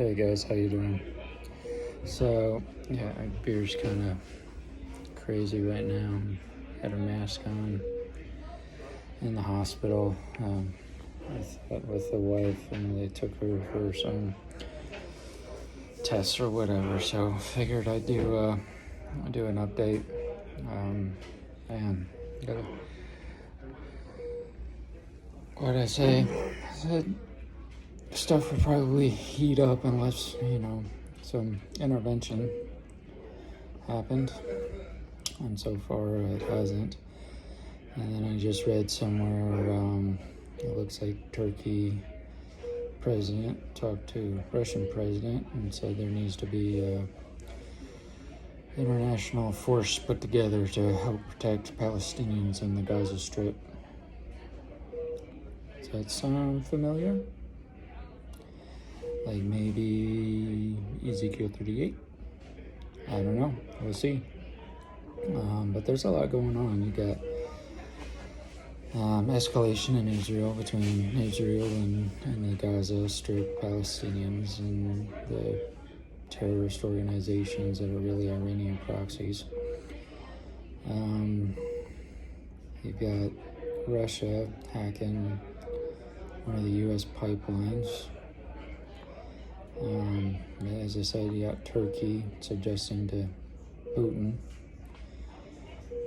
Hey guys, how you doing? So, yeah, my beer's kind of crazy right now. Had a mask on in the hospital with the wife, and they took her for some tests or whatever. So, figured I'd do an update. Man, gotta, what did I say? I said stuff would probably heat up unless some intervention happened. And so far it hasn't. And then I just read somewhere, it looks like Turkey president talked to Russian president and said there needs to be international force put together to help protect Palestinians in the Gaza Strip. Does that sound familiar? Like maybe Ezekiel 38? I don't know. We'll see. But there's a lot going on. You got escalation in Israel between Israel and the Gaza Strip Palestinians and the terrorist organizations that are really Iranian proxies. You've got Russia hacking one of the U.S. pipelines. As I said, you got Turkey suggesting to Putin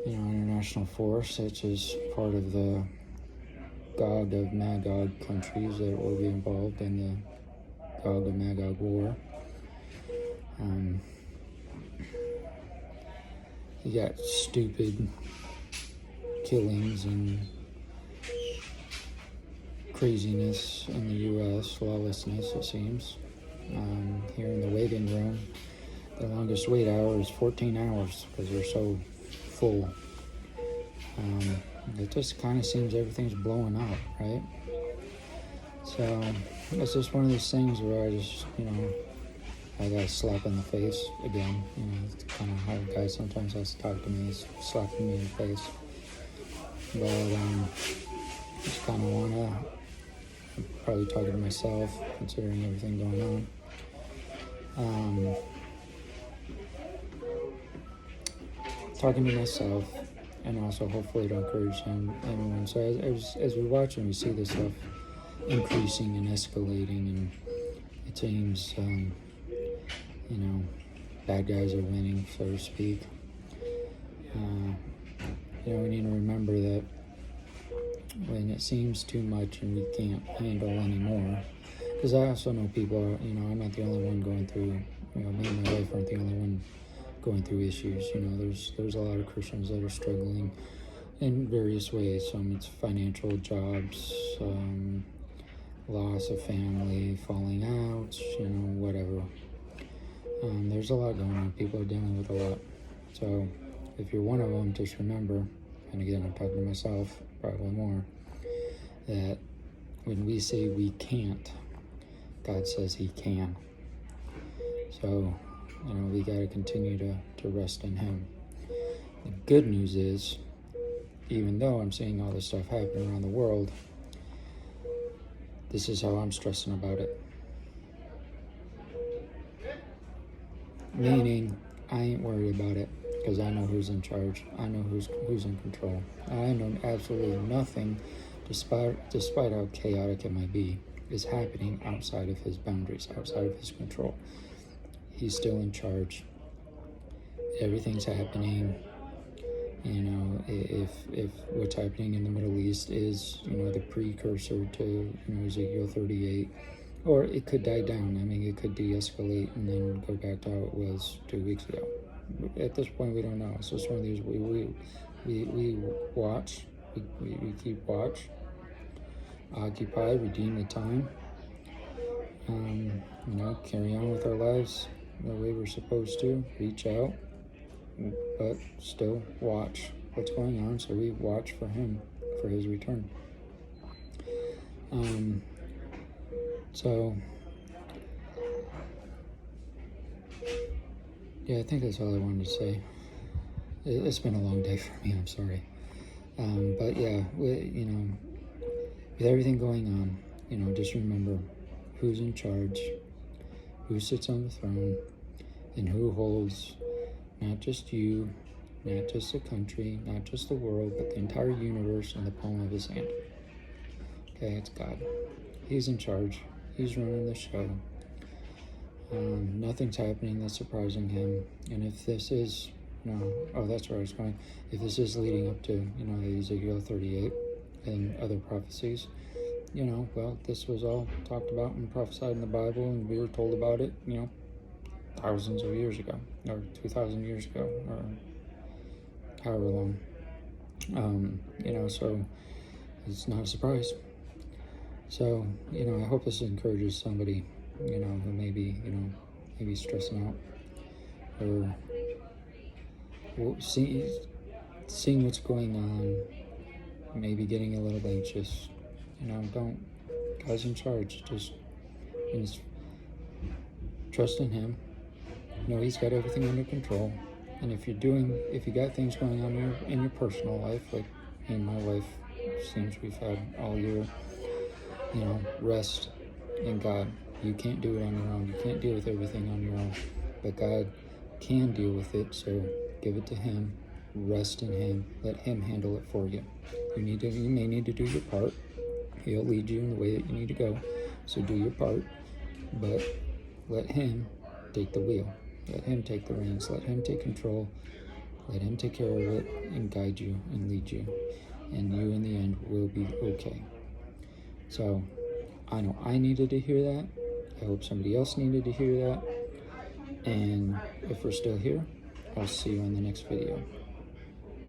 international force, which is part of the Gog of Magog countries that will be involved in the Gog of Magog war. You got stupid killings and craziness in the U.S., lawlessness, it seems. Here in the waiting room, the longest wait hour is 14 hours because they're so full. It just kind of seems everything's blowing up, right? So it's just one of those things where I got a slap in the face again. It's kind of how a guy sometimes has to talk to me, is slapping me in the face. But just kind of wanna probably talking to myself, considering everything going on. Talking to myself, and also hopefully to encourage anyone. So as we watch and we see this stuff increasing and escalating, and it seems, bad guys are winning, so to speak. We need to remember that when it seems too much and we can't handle anymore, because I also know people, I'm not the only one going through, me and my wife aren't the only one going through issues. There's a lot of Christians that are struggling in various ways. It's financial, jobs, loss of family, falling out, whatever. There's a lot going on. People are dealing with a lot. So if you're one of them, just remember, and again, I'm talking to myself probably more, that when we say we can't, God says he can. So we got to continue to rest in him. The good news is, even though I'm seeing all this stuff happening around the world, this is how I'm stressing about it. Meaning, I ain't worried about it because I know who's in charge. I know who's in control. I know absolutely nothing, despite how chaotic it might be, is happening outside of his boundaries, outside of his control. He's still in charge. Everything's happening. If what's happening in the Middle East is, the precursor to, Ezekiel 38, or it could die down. It could de-escalate and then go back to how it was 2 weeks ago. At this point, we don't know. It's just one of these, we watch, we keep watch, occupy, redeem the time, carry on with our lives the way we're supposed to, reach out, but still watch what's going on, so we watch for him, for his return. Yeah, I think that's all I wanted to say. It's been a long day for me, I'm sorry. But yeah, with everything going on, just remember who's in charge, who sits on the throne and who holds not just you, not just the country, not just the world, but the entire universe in the palm of his hand. Okay, it's God. He's in charge. He's running the show. Nothing's happening that's surprising him. And if this is, that's where I was going. If this is leading up to, Ezekiel 38 and other prophecies, well, this was all talked about and prophesied in the Bible, and we were told about it, thousands of years ago, or 2,000 years ago, or however long. So it's not a surprise. So, I hope this encourages somebody, who maybe stressing out or seeing what's going on, maybe getting a little anxious. God's in charge. Just trust in him. He's got everything under control. And if you got things going on in your personal life, like me and my wife seems we've had all year, rest in God. You can't do it on your own. You can't deal with everything on your own. But God can deal with it, so give it to him. Rest in him. Let him handle it for you. You may need to do your part. He'll lead you in the way that you need to go. So do your part. But let him take the wheel. Let him take the reins. Let him take control. Let him take care of it and guide you and lead you. And you, in the end, will be okay. So, I know I needed to hear that. I hope somebody else needed to hear that. And if we're still here, I'll see you in the next video.